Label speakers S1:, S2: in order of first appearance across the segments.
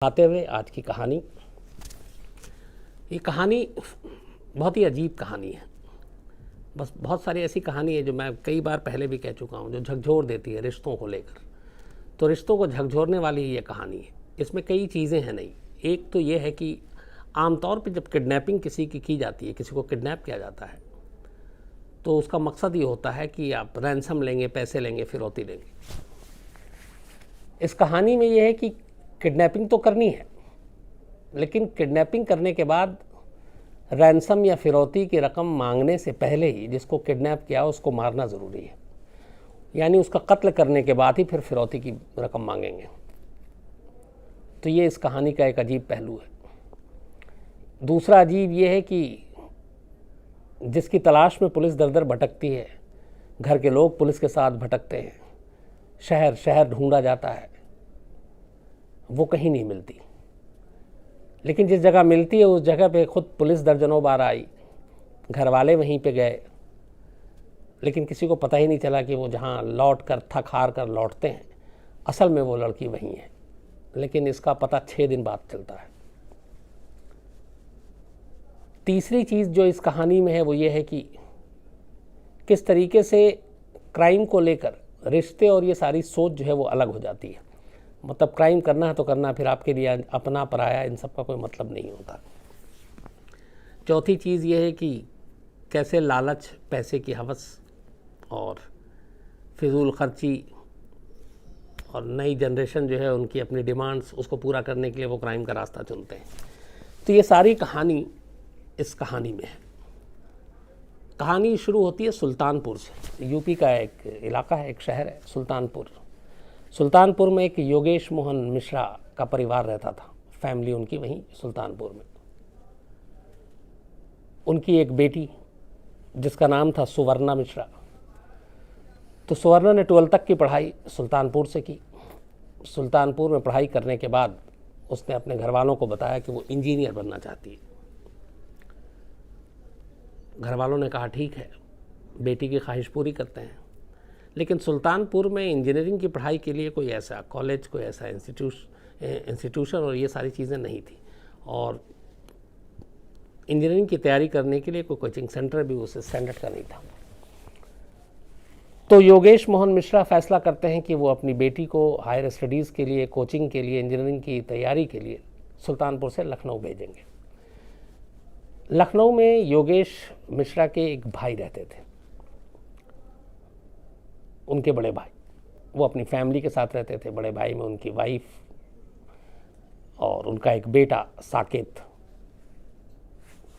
S1: आते हुए आज की कहानी, ये कहानी बहुत ही अजीब कहानी है। बस बहुत सारी ऐसी कहानी है जो मैं कई बार पहले भी कह चुका हूँ, जो झकझोर देती है रिश्तों को लेकर। तो रिश्तों को झकझोरने वाली ये कहानी है। इसमें कई चीज़ें हैं। नहीं, एक तो ये है कि आमतौर पे जब किडनैपिंग किसी की जाती है, किसी को किडनैप किया जाता है, तो उसका मकसद ये होता है कि आप रैंसम लेंगे, पैसे लेंगे, फिरौती लेंगे। इस कहानी में ये है कि किडनैपिंग तो करनी है, लेकिन किडनैपिंग करने के बाद रैंसम या फिरौती की रकम मांगने से पहले ही जिसको किडनैप किया उसको मारना ज़रूरी है। यानी उसका कत्ल करने के बाद ही फिर फिरौती की रकम मांगेंगे। तो ये इस कहानी का एक अजीब पहलू है। दूसरा अजीब ये है कि जिसकी तलाश में पुलिस दर दर भटकती है, घर के लोग पुलिस के साथ भटकते हैं, शहर शहर ढूंढा जाता है, वो कहीं नहीं मिलती। लेकिन जिस जगह मिलती है उस जगह पे खुद पुलिस दर्जनों बार आई, घर वाले वहीं पे गए, लेकिन किसी को पता ही नहीं चला कि वो जहाँ लौट कर थक हार कर लौटते हैं असल में वो लड़की वहीं है। लेकिन इसका पता 6 दिन बाद चलता है। तीसरी चीज़ जो इस कहानी में है वो ये है कि किस तरीके से क्राइम को लेकर रिश्ते और ये सारी सोच जो है वो अलग हो जाती है। मतलब क्राइम करना है तो करना, फिर आपके लिए अपना पराया इन सब का कोई मतलब नहीं होता। चौथी चीज़ ये है कि कैसे लालच, पैसे की हवस और फिजूल खर्ची और नई जनरेशन जो है उनकी अपनी डिमांड्स, उसको पूरा करने के लिए वो क्राइम का रास्ता चुनते हैं। तो ये सारी कहानी इस कहानी में है। कहानी शुरू होती है सुल्तानपुर से। यूपी का एक इलाका है, एक शहर है सुल्तानपुर। सुल्तानपुर में एक योगेश मोहन मिश्रा का परिवार रहता था, फैमिली उनकी वहीं सुल्तानपुर में। उनकी एक बेटी जिसका नाम था सुवर्णा मिश्रा। तो सुवर्णा ने 12 तक की पढ़ाई सुल्तानपुर से की। सुल्तानपुर में पढ़ाई करने के बाद उसने अपने घर वालों को बताया कि वो इंजीनियर बनना चाहती है। घर वालों ने कहा ठीक है, बेटी की ख्वाहिश पूरी करते हैं। लेकिन सुल्तानपुर में इंजीनियरिंग की पढ़ाई के लिए कोई ऐसा कॉलेज, कोई ऐसा इंस्टीट्यूशन और ये सारी चीज़ें नहीं थी। और इंजीनियरिंग की तैयारी करने के लिए कोई कोचिंग सेंटर भी उस स्टैंडर्ड का नहीं था। तो योगेश मोहन मिश्रा फैसला करते हैं कि वो अपनी बेटी को हायर स्टडीज़ के लिए, कोचिंग के लिए, इंजीनियरिंग की तैयारी के लिए सुल्तानपुर से लखनऊ भेजेंगे। लखनऊ में योगेश मिश्रा के एक भाई रहते थे, उनके बड़े भाई। वो अपनी फैमिली के साथ रहते थे। बड़े भाई में उनकी वाइफ और उनका एक बेटा साकेत,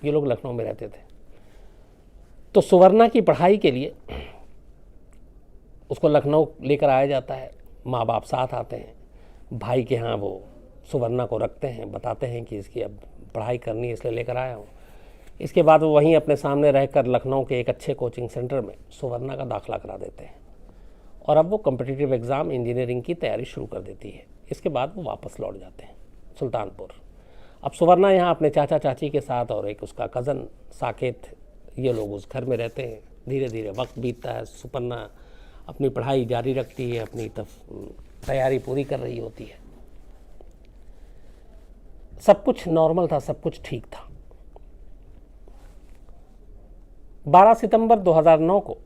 S1: ये लोग लखनऊ में रहते थे। तो सुवर्णा की पढ़ाई के लिए उसको लखनऊ लेकर आया जाता है। माँ बाप साथ आते हैं। भाई के यहाँ वो सुवर्णा को रखते हैं, बताते हैं कि इसकी अब पढ़ाई करनी है इसलिए लेकर आया हूँ। इसके बाद वो वहीं अपने सामने रहकर लखनऊ के एक अच्छे कोचिंग सेंटर में सुवर्णा का दाखिला करा देते हैं। और अब वो कॉम्पिटिटिव एग्ज़ाम इंजीनियरिंग की तैयारी शुरू कर देती है। इसके बाद वो वापस लौट जाते हैं सुल्तानपुर। अब सुवर्णा यहाँ अपने चाचा चाची के साथ और एक उसका कज़न साकेत, ये लोग उस घर में रहते हैं। धीरे धीरे वक्त बीतता है। सुवर्णा अपनी पढ़ाई जारी रखती है, अपनी तैयारी पूरी कर रही होती है। सब कुछ नॉर्मल था, सब कुछ ठीक था। 12 सितंबर 2009 को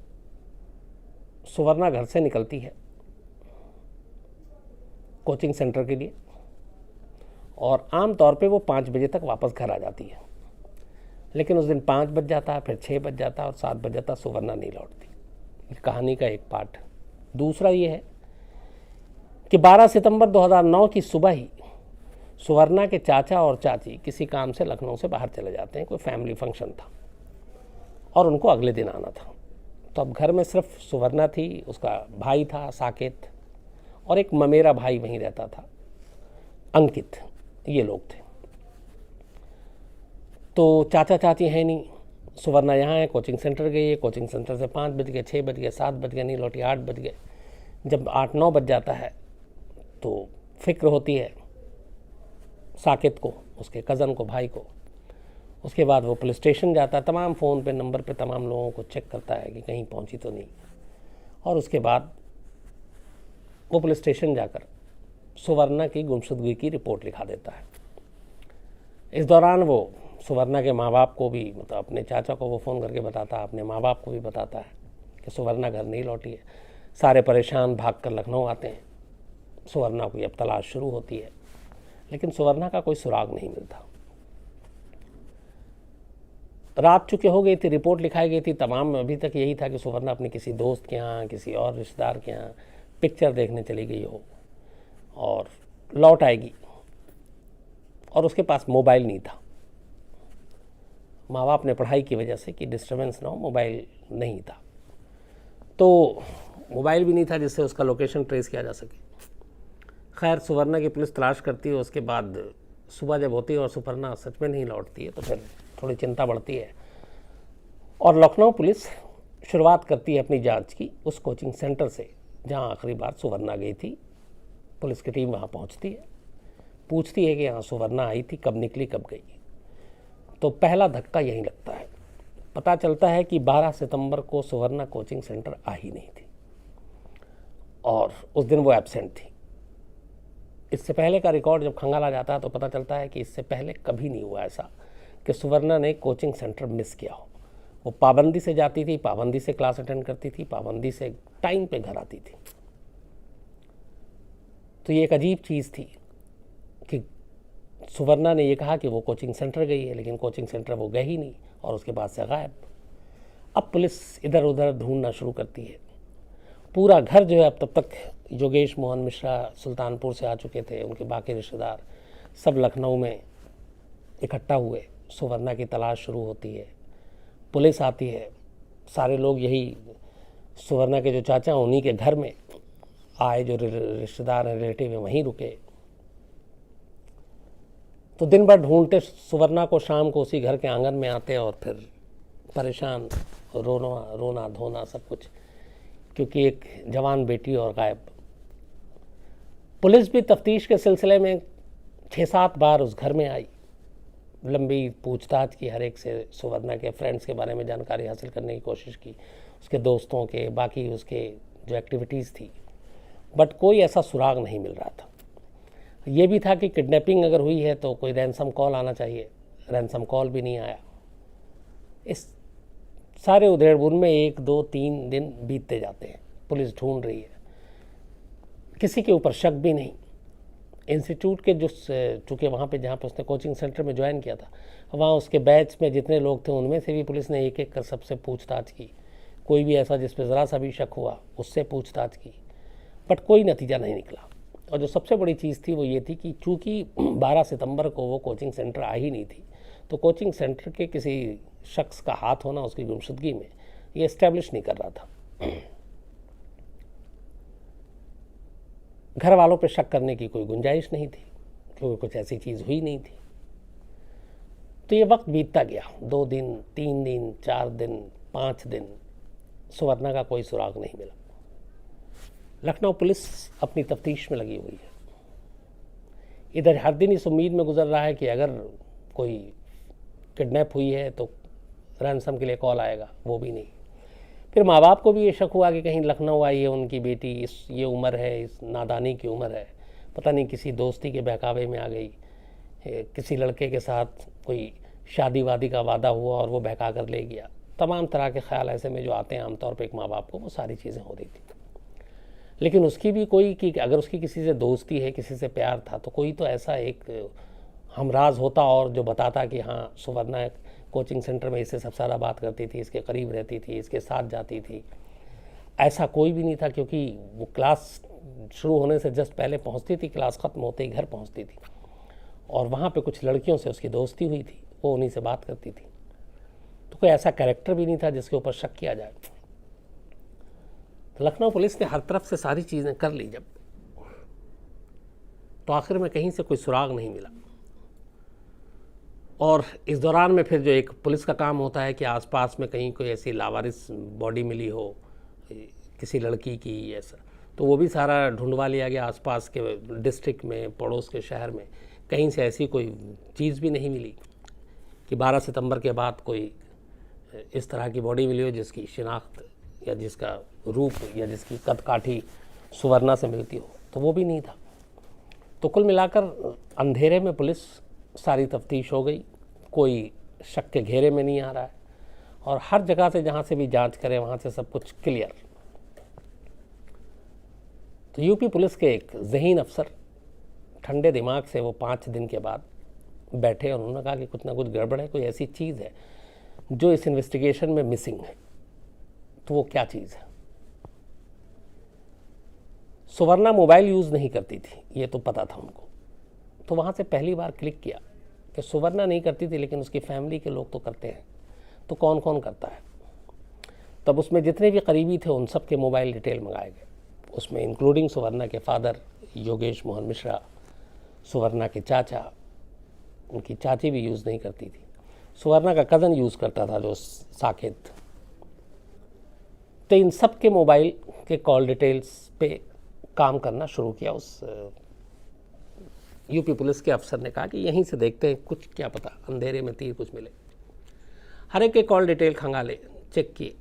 S1: सुवर्णा घर से निकलती है कोचिंग सेंटर के लिए, और आम तौर पे वो 5 बजे तक वापस घर आ जाती है। लेकिन उस दिन 5 बज जाता है, फिर 6 बज जाता है और 7 बज जाता है, सुवर्णा नहीं लौटती। ये कहानी का एक पार्ट। दूसरा ये है कि 12 सितंबर 2009 की सुबह ही सुवर्णा के चाचा और चाची किसी काम से लखनऊ से बाहर चले जाते हैं। कोई फैमिली फंक्शन था और उनको अगले दिन आना था। तो अब घर में सिर्फ सुवर्णा थी, उसका भाई था साकेत, और एक ममेरा भाई वहीं रहता था, अंकित, ये लोग थे। तो चाचा चाची हैं नहीं, सुवर्णा यहाँ है, कोचिंग सेंटर गई है। कोचिंग सेंटर से 5 बज गए, 6 बज गए, 7 बज गए, नहीं लौटी, 8 बज गए। जब 8-9 बज जाता है तो फिक्र होती है साकेत को, उसके कज़न को, भाई को। उसके बाद वो पुलिस स्टेशन जाता है, तमाम फ़ोन पे नंबर पे तमाम लोगों को चेक करता है कि कहीं पहुंची तो नहीं। और उसके बाद वो पुलिस स्टेशन जाकर सुवर्णा की गुमशुदगी की रिपोर्ट लिखा देता है। इस दौरान वो सुवर्णा के माँ बाप को भी, मतलब अपने चाचा को वो फ़ोन करके बताता है, अपने माँ बाप को भी बताता है कि सुवर्णा घर नहीं लौटी है। सारे परेशान भाग कर लखनऊ आते हैं। सुवर्णा की अब तलाश शुरू होती है, लेकिन सुवर्णा का कोई सुराग नहीं मिलता। रात चुके हो गई थी, रिपोर्ट लिखाई गई थी, तमाम अभी तक यही था कि सुवर्णा अपने किसी दोस्त के यहाँ, किसी और रिश्तेदार के यहाँ पिक्चर देखने चली गई हो और लौट आएगी, और उसके पास मोबाइल नहीं था। माँ बाप ने पढ़ाई की वजह से कि डिस्टर्बेंस ना हो, मोबाइल नहीं था, तो मोबाइल भी नहीं था जिससे उसका लोकेशन ट्रेस किया जा सके। खैर, सुवर्णा की पुलिस तलाश करती है। उसके बाद सुबह जब होती है और सुवर्णा सच में नहीं लौटती है तो फिर थोड़ी चिंता बढ़ती है, और लखनऊ पुलिस शुरुआत करती है अपनी जांच की उस कोचिंग सेंटर से जहां आखिरी बार सुवर्णा गई थी। पुलिस की टीम वहां पहुंचती है, पूछती है कि यहाँ सुवर्णा आई थी, कब निकली, कब गई। तो पहला धक्का यहीं लगता है। पता चलता है कि 12 सितंबर को सुवर्णा कोचिंग सेंटर आ ही नहीं थी और उस दिन वो एब्सेंट थी। इससे पहले का रिकॉर्ड जब खंगाला जाता है तो पता चलता है कि इससे पहले कभी नहीं हुआ ऐसा कि सुवर्णा ने कोचिंग सेंटर मिस किया हो। वो पाबंदी से जाती थी, पाबंदी से क्लास अटेंड करती थी, पाबंदी से टाइम पे घर आती थी। तो ये एक अजीब चीज़ थी कि सुवर्णा ने ये कहा कि वो कोचिंग सेंटर गई है, लेकिन कोचिंग सेंटर वो गई ही नहीं और उसके बाद से गायब। अब पुलिस इधर उधर ढूंढना शुरू करती है। पूरा घर जो है, अब तब तक योगेश मोहन मिश्रा सुल्तानपुर से आ चुके थे, उनके बाकी रिश्तेदार सब लखनऊ में इकट्ठा हुए। सुवर्णा की तलाश शुरू होती है, पुलिस आती है, सारे लोग यही सुवर्णा के जो चाचा उन्हीं के घर में आए, जो रिश्तेदार हैं, रिलेटिव हैं, वहीं रुके। तो दिन भर ढूंढते सुवर्णा को, शाम को उसी घर के आंगन में आते और फिर परेशान, रोना धोना सब कुछ, क्योंकि एक जवान बेटी और गायब। पुलिस भी तफ्तीश के सिलसिले में 6-7 बार उस घर में आई, लंबी पूछताछ की, हर एक से सुवर्णा के फ्रेंड्स के बारे में जानकारी हासिल करने की कोशिश की, उसके दोस्तों के, बाकी उसके जो एक्टिविटीज़ थी, बट कोई ऐसा सुराग नहीं मिल रहा था। ये भी था कि किडनैपिंग अगर हुई है तो कोई रैंसम कॉल आना चाहिए, रैंसम कॉल भी नहीं आया। इस सारे उधेड़-बुन में 1, 2, 3 दिन बीतते जाते हैं। पुलिस ढूंढ रही है, किसी के ऊपर शक भी नहीं। इंस्टीट्यूट के जो, चूँकि वहाँ पे जहाँ पे उसने कोचिंग सेंटर में ज्वाइन किया था, वहाँ उसके बैच में जितने लोग थे उनमें से भी पुलिस ने एक एक कर सबसे पूछताछ की। कोई भी ऐसा जिस पे ज़रा सा भी शक हुआ उससे पूछताछ की, बट कोई नतीजा नहीं निकला। और जो सबसे बड़ी चीज़ थी वो ये थी कि चूँकि 12 सितंबर को वो कोचिंग सेंटर आ ही नहीं थी, तो कोचिंग सेंटर के किसी शख्स का हाथ होना उसकी गुमशुदगी में ये इस्टेब्लिश नहीं कर रहा था। घर वालों पर शक करने की कोई गुंजाइश नहीं थी, क्योंकि कुछ ऐसी चीज़ हुई नहीं थी। तो ये वक्त बीतता गया, 2 दिन, 3 दिन, 4 दिन, 5 दिन, सुवर्णा का कोई सुराग नहीं मिला। लखनऊ पुलिस अपनी तफ्तीश में लगी हुई है। इधर हर दिन इस उम्मीद में गुजर रहा है कि अगर कोई किडनैप हुई है तो रैंसम के लिए कॉल आएगा, वो भी नहीं। फिर माँ बाप को भी ये शक हुआ कि कहीं लखनऊ आई है उनकी बेटी, ये उम्र है, इस नादानी की उम्र है, पता नहीं किसी दोस्ती के बहकावे में आ गई, किसी लड़के के साथ कोई शादी वादी का वादा हुआ और वो बहका कर ले गया। तमाम तरह के ख्याल ऐसे में जो आते हैं आमतौर पर एक माँ बाप को, वो सारी चीज़ें हो रही थी। लेकिन उसकी भी कोई, कि अगर उसकी किसी से दोस्ती है, किसी से प्यार था, तो कोई तो ऐसा एक हमराज होता और जो बताता कि हाँ, सुवर्णा कोचिंग सेंटर में इससे सबसे ज़्यादा बात करती थी, इसके करीब रहती थी, इसके साथ जाती थी। ऐसा कोई भी नहीं था, क्योंकि वो क्लास शुरू होने से जस्ट पहले पहुंचती थी, क्लास ख़त्म होते ही घर पहुंचती थी, और वहाँ पे कुछ लड़कियों से उसकी दोस्ती हुई थी, वो उन्हीं से बात करती थी। तो कोई ऐसा कैरेक्टर भी नहीं था जिसके ऊपर शक किया जाए। तो लखनऊ पुलिस ने हर तरफ से सारी चीज़ें कर ली जब, तो आखिर में कहीं से कोई सुराग नहीं मिला। और इस दौरान में फिर जो एक पुलिस का काम होता है कि आसपास में कहीं कोई ऐसी लावारिस बॉडी मिली हो किसी लड़की की, ऐसा, तो वो भी सारा ढूंढवा लिया गया। आसपास के डिस्ट्रिक्ट में, पड़ोस के शहर में कहीं से ऐसी कोई चीज़ भी नहीं मिली कि 12 सितंबर के बाद कोई इस तरह की बॉडी मिली हो जिसकी शिनाख्त या जिसका रूप या जिसकी कद काठी सुवर्णा से मिलती हो, तो वो भी नहीं था। तो कुल मिलाकर अंधेरे में पुलिस सारी तफ्तीश हो गई, कोई शक के घेरे में नहीं आ रहा है, और हर जगह से जहाँ से भी जांच करें वहाँ से सब कुछ क्लियर। तो यूपी पुलिस के एक ज़हीन अफसर ठंडे दिमाग से वो 5 दिन के बाद बैठे और उन्होंने कहा कि कुछ ना कुछ गड़बड़ है, कोई ऐसी चीज़ है जो इस इन्वेस्टिगेशन में मिसिंग है। तो वो क्या चीज़ है? सुवर्णा मोबाइल यूज़ नहीं करती थी, ये तो पता था उनको। तो वहाँ से पहली बार क्लिक किया कि सुवर्णा नहीं करती थी लेकिन उसकी फैमिली के लोग तो करते हैं। तो कौन कौन करता है? तब उसमें जितने भी करीबी थे उन सब के मोबाइल डिटेल मंगाए गए, उसमें इंक्लूडिंग सुवर्णा के फादर योगेश मोहन मिश्रा, सुवर्णा के चाचा, उनकी चाची भी यूज़ नहीं करती थी, सुवर्णा का कज़न यूज़ करता था जो साकेत। तो इन सब के मोबाइल के कॉल डिटेल्स पे काम करना शुरू किया। उस यूपी पुलिस के अफसर ने कहा कि यहीं से देखते हैं, कुछ क्या पता अंधेरे में तीर कुछ मिले। हर एक के कॉल डिटेल खंगाले, चेक किए।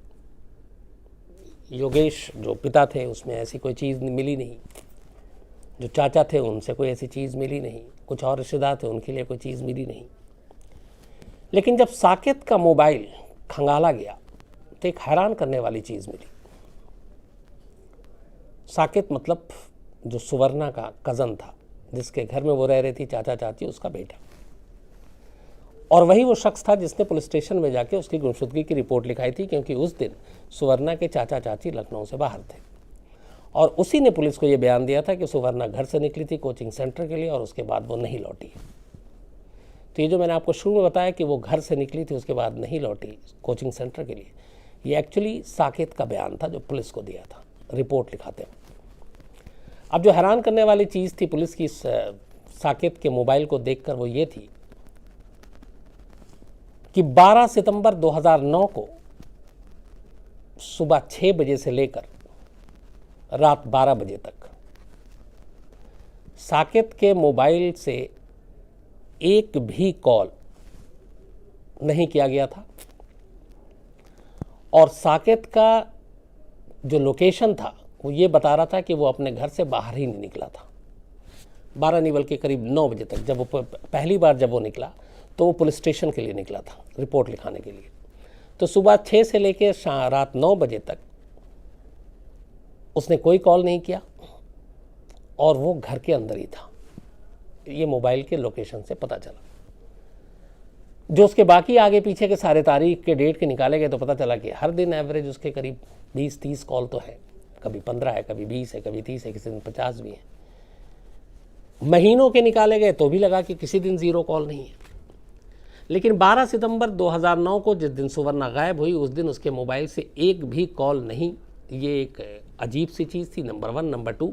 S1: योगेश जो पिता थे उसमें ऐसी कोई चीज़ मिली नहीं, जो चाचा थे उनसे कोई ऐसी चीज़ मिली नहीं, कुछ और रिश्तेदार थे उनके लिए कोई चीज़ मिली नहीं। लेकिन जब साकेत का मोबाइल खंगाला गया तो एक हैरान करने वाली चीज़ मिली। साकेत मतलब जो सुवर्णा का कज़न था, जिसके घर में वो रह रही थी, चाचा चाची, उसका बेटा, और वही वो शख्स था जिसने पुलिस स्टेशन में जाके उसकी गुमशुदगी की रिपोर्ट लिखाई थी, क्योंकि उस दिन सुवर्णा के चाचा चाची लखनऊ से बाहर थे। और उसी ने पुलिस को ये बयान दिया था कि सुवर्णा घर से निकली थी कोचिंग सेंटर के लिए और उसके बाद वो नहीं लौटी। तो ये जो मैंने आपको शुरू में बताया कि वो घर से निकली थी उसके बाद नहीं लौटी कोचिंग सेंटर के लिए, ये एक्चुअली साकेत का बयान था जो पुलिस को दिया था रिपोर्ट लिखाते हुए। अब जो हैरान करने वाली चीज़ थी पुलिस की साकेत के मोबाइल को देखकर, वो ये थी कि 12 सितंबर 2009 को सुबह 6 बजे से लेकर रात 12 बजे तक साकेत के मोबाइल से एक भी कॉल नहीं किया गया था, और साकेत का जो लोकेशन था वो ये बता रहा था कि वो अपने घर से बाहर ही नहीं निकला था। 12 नहीं बल्कि करीब 9 बजे तक, जब वो पहली बार जब वो निकला तो वो पुलिस स्टेशन के लिए निकला था रिपोर्ट लिखाने के लिए। तो सुबह 6 से लेकर रात 9 बजे तक उसने कोई कॉल नहीं किया और वो घर के अंदर ही था। ये मोबाइल के लोकेशन से पता चला। जो उसके बाकी आगे पीछे के सारे तारीख के डेट के निकाले गए तो पता चला कि हर दिन एवरेज उसके करीब 20-30 कॉल तो है, कभी 15 है, कभी 20 है, कभी 30 है, किसी दिन 50 भी है। महीनों के निकाले गए तो भी लगा कि किसी दिन 0 कॉल नहीं है। लेकिन 12 सितंबर 2009 को जिस दिन सुवर्णा गायब हुई, उस दिन उसके मोबाइल से एक भी कॉल नहीं। ये एक अजीब सी चीज़ थी, नंबर 1। नंबर 2,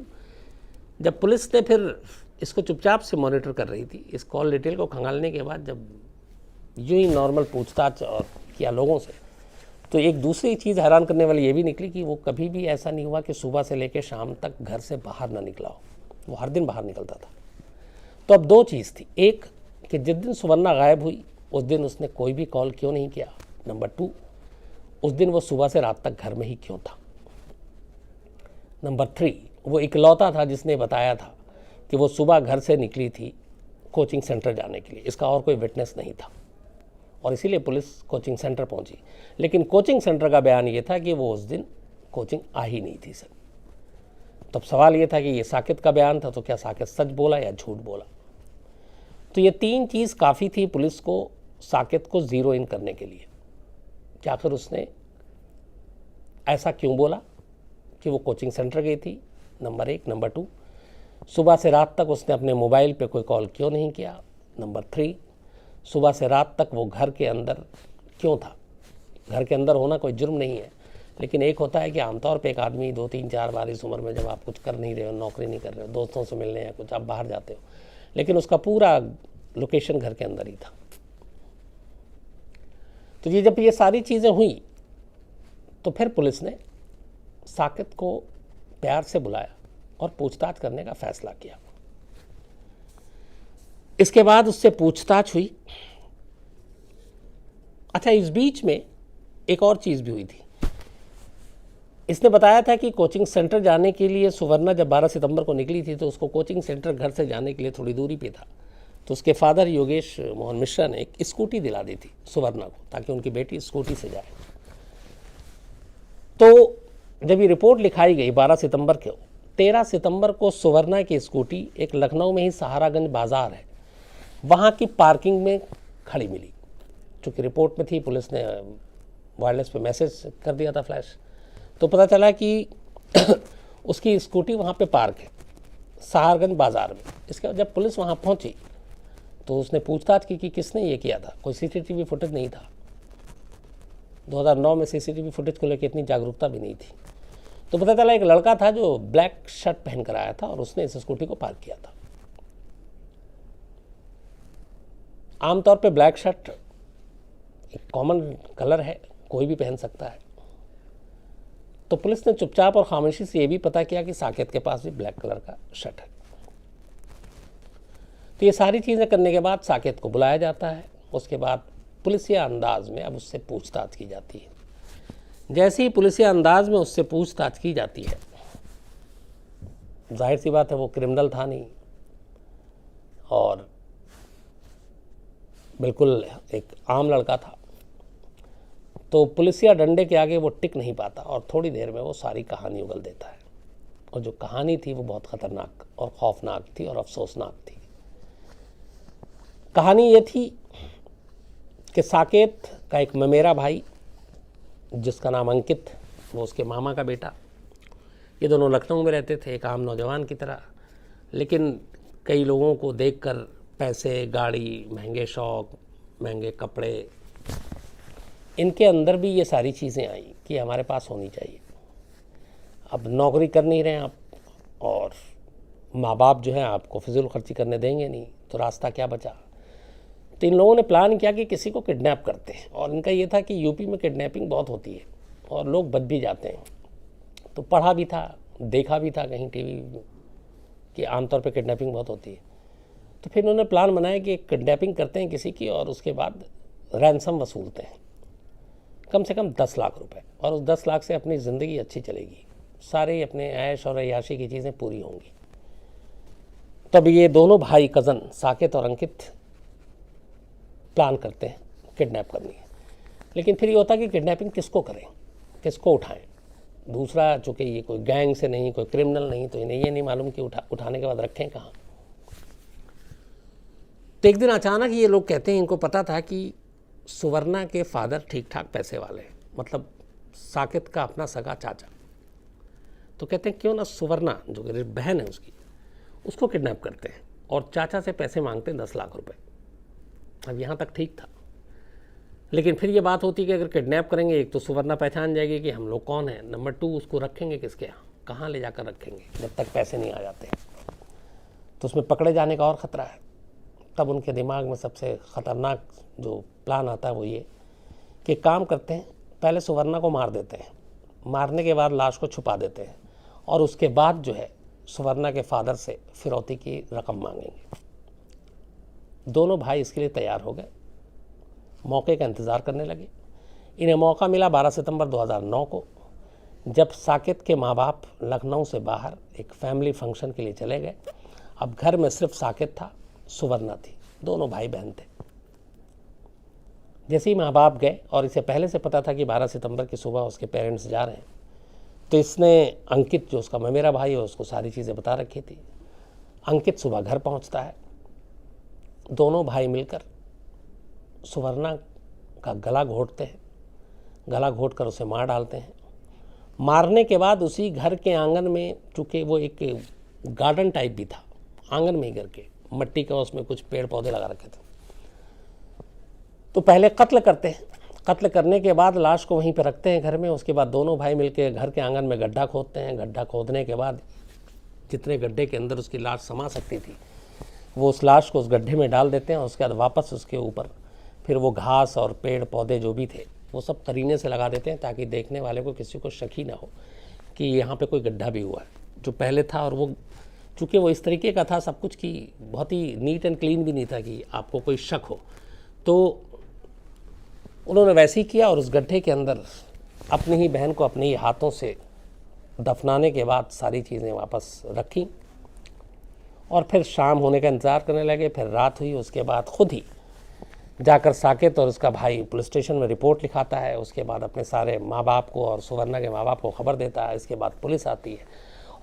S1: जब पुलिस ने फिर इसको चुपचाप से मॉनिटर कर रही थी, इस कॉल डिटेल को खंगालने के बाद जब यूँ ही नॉर्मल पूछताछ और किया लोगों से, तो एक दूसरी चीज़ हैरान करने वाली ये भी निकली कि वो कभी भी ऐसा नहीं हुआ कि सुबह से लेकर शाम तक घर से बाहर ना निकला हो। वो हर दिन बाहर निकलता था। तो अब 2 चीज़ थी, एक कि जिस दिन सुवर्णा गायब हुई उस दिन उसने कोई भी कॉल क्यों नहीं किया। नंबर 2, उस दिन वो सुबह से रात तक घर में ही क्यों था। नंबर 3, वो इकलौता था जिसने बताया था कि वो सुबह घर से निकली थी कोचिंग सेंटर जाने के लिए। इसका और कोई विटनेस नहीं था और इसीलिए पुलिस कोचिंग सेंटर पहुंची। लेकिन कोचिंग सेंटर का बयान ये था कि वो उस दिन कोचिंग आ ही नहीं थी सर। तब सवाल ये था कि ये साकेत का बयान था, तो क्या साकेत सच बोला या झूठ बोला। तो ये 3 चीज़ काफ़ी थी पुलिस को साकेत को ज़ीरो इन करने के लिए कि आखिर उसने ऐसा क्यों बोला कि वो कोचिंग सेंटर गई थी, नंबर 1। नंबर 2, सुबह से रात तक उसने अपने मोबाइल पे कोई कॉल क्यों नहीं किया। नंबर 3, सुबह से रात तक वो घर के अंदर क्यों था। घर के अंदर होना कोई जुर्म नहीं है, लेकिन एक होता है कि आमतौर पे एक आदमी 2-3-4 बार इस उम्र में जब आप कुछ कर नहीं रहे हो, नौकरी नहीं कर रहे हो, दोस्तों से मिलने या कुछ आप बाहर जाते हो, लेकिन उसका पूरा लोकेशन घर के अंदर ही था। तो ये जब ये सारी चीज़ें हुई तो फिर पुलिस ने साकेत को प्यार से बुलाया और पूछताछ करने का फैसला किया। इसके बाद उससे पूछताछ हुई। अच्छा, इस बीच में एक और चीज़ भी हुई थी। इसने बताया था कि कोचिंग सेंटर जाने के लिए सुवर्णा जब 12 सितंबर को निकली थी तो उसको कोचिंग सेंटर घर से जाने के लिए थोड़ी दूरी पे था, तो उसके फादर योगेश मोहन मिश्रा ने एक स्कूटी दिला दी थी सुवर्णा को ताकि उनकी बेटी स्कूटी से जाए। तो जब ये रिपोर्ट लिखाई गई 12 सितंबर को, 13 सितंबर को सुवर्णा की स्कूटी एक लखनऊ में ही सहारागंज बाज़ार है वहाँ की पार्किंग में खड़ी मिली। चूँकि रिपोर्ट में थी, पुलिस ने वायरलेस पे मैसेज कर दिया था फ्लैश, तो पता चला कि उसकी स्कूटी वहाँ पे पार्क है सहारगंज बाज़ार में। इसके बाद जब पुलिस वहाँ पहुँची तो उसने पूछताछ की कि किसने ये किया था। कोई सीसीटीवी फुटेज नहीं था, 2009 में सीसीटीवी फुटेज को लेकर इतनी जागरूकता भी नहीं थी। तो पता चला एक लड़का था जो ब्लैक शर्ट पहन कर आया था और उसने इस स्कूटी को पार्क किया था। आमतौर पे ब्लैक शर्ट एक कॉमन कलर है, कोई भी पहन सकता है। तो पुलिस ने चुपचाप और खामोशी से ये भी पता किया कि साकेत के पास भी ब्लैक कलर का शर्ट है। तो ये सारी चीज़ें करने के बाद साकेत को बुलाया जाता है। उसके बाद पुलिसिया अंदाज में अब उससे पूछताछ की जाती है। जैसे ही पुलिसिया अंदाज में उससे पूछताछ की जाती है, जाहिर सी बात है वो क्रिमिनल था नहीं और बिल्कुल एक आम लड़का था, तो पुलिसिया डंडे के आगे वो टिक नहीं पाता और थोड़ी देर में वो सारी कहानी उगल देता है। और जो कहानी थी वो बहुत ख़तरनाक और खौफनाक थी और अफसोसनाक थी। कहानी ये थी कि साकेत का एक ममेरा भाई जिसका नाम अंकित, वो उसके मामा का बेटा, ये दोनों लखनऊ में रहते थे एक आम नौजवान की तरह। लेकिन कई लोगों को देखकर पैसे, गाड़ी, महंगे शौक, महंगे कपड़े, इनके अंदर भी ये सारी चीज़ें आई कि हमारे पास होनी चाहिए। अब नौकरी कर नहीं रहे आप और माँ बाप जो है आपको फिजूल खर्ची करने देंगे नहीं, तो रास्ता क्या बचा। तो इन लोगों ने प्लान किया कि किसी को किडनैप करते हैं। और इनका ये था कि यूपी में किडनैपिंग बहुत होती है और लोग बच भी जाते हैं। तो पढ़ा भी था, देखा भी था कहीं टीवी कि आमतौर पे किडनैपिंग बहुत होती है। तो फिर इन्होंने प्लान बनाया कि किडनैपिंग करते हैं किसी की और उसके बाद रैंसम वसूलते हैं, कम से कम 10 लाख रुपए, और उस 10 लाख से अपनी ज़िंदगी अच्छी चलेगी, सारे अपने ऐश और अय्याशी की चीज़ें पूरी होंगी। तब ये दोनों भाई कज़न साकेत और अंकित प्लान करते हैं किडनैप करनी है। लेकिन फिर ये होता है कि किडनैपिंग किसको करें, किसको उठाएं। दूसरा, चूँकि ये कोई गैंग से नहीं, कोई क्रिमिनल नहीं, तो इन्हें ये नहीं मालूम कि उठाने के बाद रखें कहाँ। तो एक दिन अचानक ये लोग कहते हैं, इनको पता था कि सुवर्णा के फादर ठीक ठाक पैसे वाले हैं, मतलब साकेत का अपना सगा चाचा। तो कहते हैं क्यों ना सुवर्णा जो कि बहन है उसको किडनैप करते हैं और चाचा से पैसे मांगते हैं 10 लाख रुपए। अब यहाँ तक ठीक था, लेकिन फिर ये बात होती कि अगर किडनैप करेंगे, एक तो सुवर्णा पहचान जाएगी कि हम लोग कौन हैं, नंबर 2 उसको रखेंगे किसके यहाँ, कहाँ ले जाकर रखेंगे जब तक पैसे नहीं आ जाते, तो उसमें पकड़े जाने का और ख़तरा है। तब उनके दिमाग में सबसे ख़तरनाक जो प्लान आता है वो ये कि काम करते हैं, पहले सुवर्णा को मार देते हैं, मारने के बाद लाश को छुपा देते हैं और उसके बाद जो है सुवर्णा के फादर से फिरौती की रकम मांगेंगे। दोनों भाई इसके लिए तैयार हो गए, मौके का इंतज़ार करने लगे। इन्हें मौका मिला 12 सितंबर 2009 को, जब साकेत के माँ बाप लखनऊ से बाहर एक फैमिली फंक्शन के लिए चले गए। अब घर में सिर्फ साकेत था, सुवर्णा थी, दोनों भाई बहन थे। जैसे ही माँ बाप गए, और इसे पहले से पता था कि 12 सितंबर की सुबह उसके पेरेंट्स जा रहे हैं, तो इसने अंकित जो उसका ममेरा भाई है उसको सारी चीज़ें बता रखी थी। अंकित सुबह घर पहुंचता है, दोनों भाई मिलकर सुवर्णा का गला घोंटते हैं, गला घोंटकर उसे मार डालते हैं। मारने के बाद उसी घर के आंगन में, चूँकि वो एक गार्डन टाइप भी था, आंगन में ही घर के मट्टी का उसमें कुछ पेड़ पौधे लगा रखे थे, तो पहले कत्ल करते हैं। कत्ल करने के बाद लाश को वहीं पर रखते हैं घर में। उसके बाद दोनों भाई मिलकर घर के आंगन में गड्ढा खोदते हैं। गड्ढा खोदने के बाद जितने गड्ढे के अंदर उसकी लाश समा सकती थी, वो उस लाश को उस गड्ढे में डाल देते हैं। उसके बाद वापस उसके ऊपर फिर वो घास और पेड़ पौधे जो भी थे वो सब करीने से लगा देते हैं, ताकि देखने वाले को किसी को शक ही ना हो कि यहाँ पे कोई गड्ढा भी हुआ है जो पहले था। और वो चूँकि वो इस तरीके का था सब कुछ कि बहुत ही नीट एंड क्लीन भी नहीं था कि आपको कोई शक हो, तो उन्होंने वैसे ही किया और उस गड्ढे के अंदर अपनी ही बहन को अपने ही हाथों से दफनाने के बाद सारी चीज़ें वापस रखी और फिर शाम होने का इंतज़ार करने लगे। फिर रात हुई, उसके बाद खुद ही जाकर साकेत और उसका भाई पुलिस स्टेशन में रिपोर्ट लिखाता है। उसके बाद अपने सारे माँ बाप को और सुवर्णा के माँ बाप को खबर देता है। इसके बाद पुलिस आती है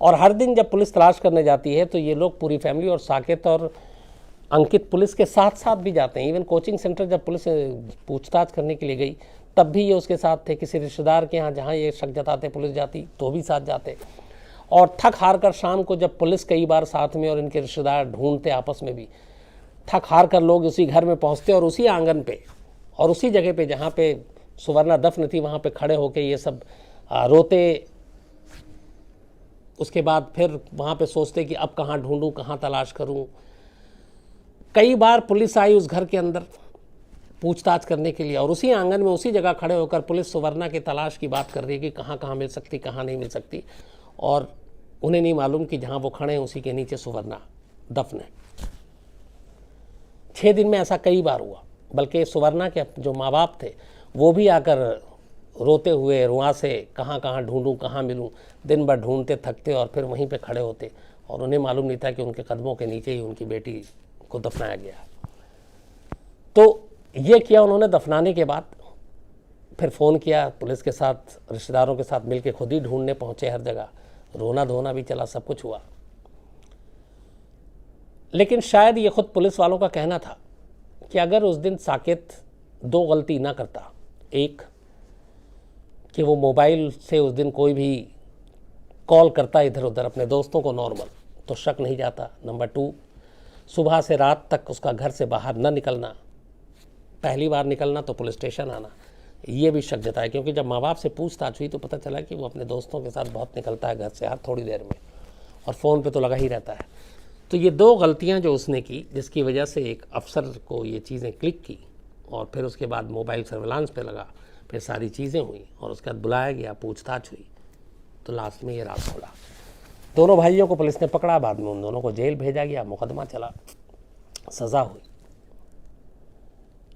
S1: और हर दिन जब पुलिस तलाश करने जाती है तो ये लोग पूरी फैमिली और साकेत और अंकित पुलिस के साथ साथ भी जाते हैं। इवन कोचिंग सेंटर जब पुलिस पूछताछ करने के लिए गई तब भी ये उसके साथ थे। किसी रिश्तेदार के यहाँ जहाँ ये शक जताते पुलिस जाती तो भी साथ जाते। और थक हार कर शाम को जब पुलिस कई बार साथ में और इनके रिश्तेदार ढूंढते आपस में भी, थक हार कर लोग उसी घर में पहुँचते और उसी आंगन पे और उसी जगह पे जहाँ पे सुवर्णा दफन थी वहाँ पे खड़े होकर ये सब रोते। उसके बाद फिर वहाँ पे सोचते कि अब कहाँ ढूंढूं, कहाँ तलाश करूं। कई बार पुलिस आई उस घर के अंदर पूछताछ करने के लिए और उसी आंगन में उसी जगह खड़े होकर पुलिस सुवर्णा की तलाश की बात कर रही है कि कहाँ कहाँ मिल सकती, कहाँ नहीं मिल सकती। और उन्हें नहीं मालूम कि जहाँ वो खड़े हैं उसी के नीचे सुवर्णा दफन है। 6 दिन में ऐसा कई बार हुआ, बल्कि सुवर्णा के जो माँ बाप थे वो भी आकर रोते हुए रुआ से कहाँ कहाँ ढूंढूं, कहाँ मिलूं, दिन भर ढूंढते थकते और फिर वहीं पे खड़े होते और उन्हें मालूम नहीं था कि उनके कदमों के नीचे ही उनकी बेटी को दफनाया गया। तो ये किया उन्होंने। दफनाने के बाद फिर फ़ोन किया पुलिस के साथ, रिश्तेदारों के साथ मिलकर खुद ही ढूंढने पहुँचे हर जगह। रोना धोना भी चला, सब कुछ हुआ। लेकिन शायद ये खुद पुलिस वालों का कहना था कि अगर उस दिन साकेत 2 गलती ना करता। एक कि वो मोबाइल से उस दिन कोई भी कॉल करता इधर उधर अपने दोस्तों को नॉर्मल, तो शक नहीं जाता। नंबर 2, सुबह से रात तक उसका घर से बाहर न निकलना, पहली बार निकलना तो पुलिस स्टेशन आना, ये भी शक जताया। क्योंकि जब माँ बाप से पूछताछ हुई तो पता चला कि वो अपने दोस्तों के साथ बहुत निकलता है घर से हर थोड़ी देर में और फ़ोन पे तो लगा ही रहता है। तो ये 2 गलतियां जो उसने की, जिसकी वजह से एक अफसर को ये चीज़ें क्लिक की और फिर उसके बाद मोबाइल सर्विलांस पे लगा, फिर सारी चीज़ें हुई और उसके बाद बुलाया गया, पूछताछ हुई, तो लास्ट में ये राज खोला। दोनों भाइयों को पुलिस ने पकड़ा, बाद में उन दोनों को जेल भेजा गया, मुकदमा चला, सज़ा हुई।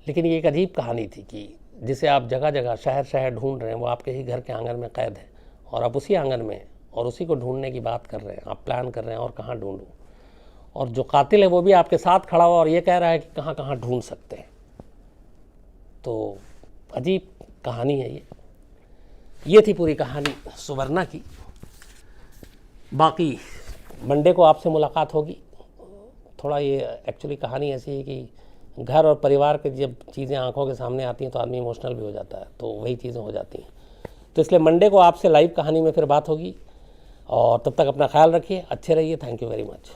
S1: लेकिन ये एक अजीब कहानी थी कि जिसे आप जगह जगह शहर शहर ढूंढ रहे हैं वो आपके ही घर के आंगन में कैद है और आप उसी आंगन में और उसी को ढूंढने की बात कर रहे हैं, आप प्लान कर रहे हैं और कहाँ ढूंढूं। और जो कातिल है वो भी आपके साथ खड़ा हुआ और ये कह रहा है कि कहाँ कहाँ ढूंढ सकते हैं। तो अजीब कहानी है ये थी पूरी कहानी सुवर्णा की। बाकी मंडे को आपसे मुलाकात होगी। थोड़ा ये एक्चुअली कहानी ऐसी है कि घर और परिवार के जब चीज़ें आंखों के सामने आती हैं तो आदमी इमोशनल भी हो जाता है, तो वही चीज़ें हो जाती हैं। तो इसलिए मंडे को आपसे लाइव कहानी में फिर बात होगी और तब तक अपना ख्याल रखिए, अच्छे रहिए। Thank you very much.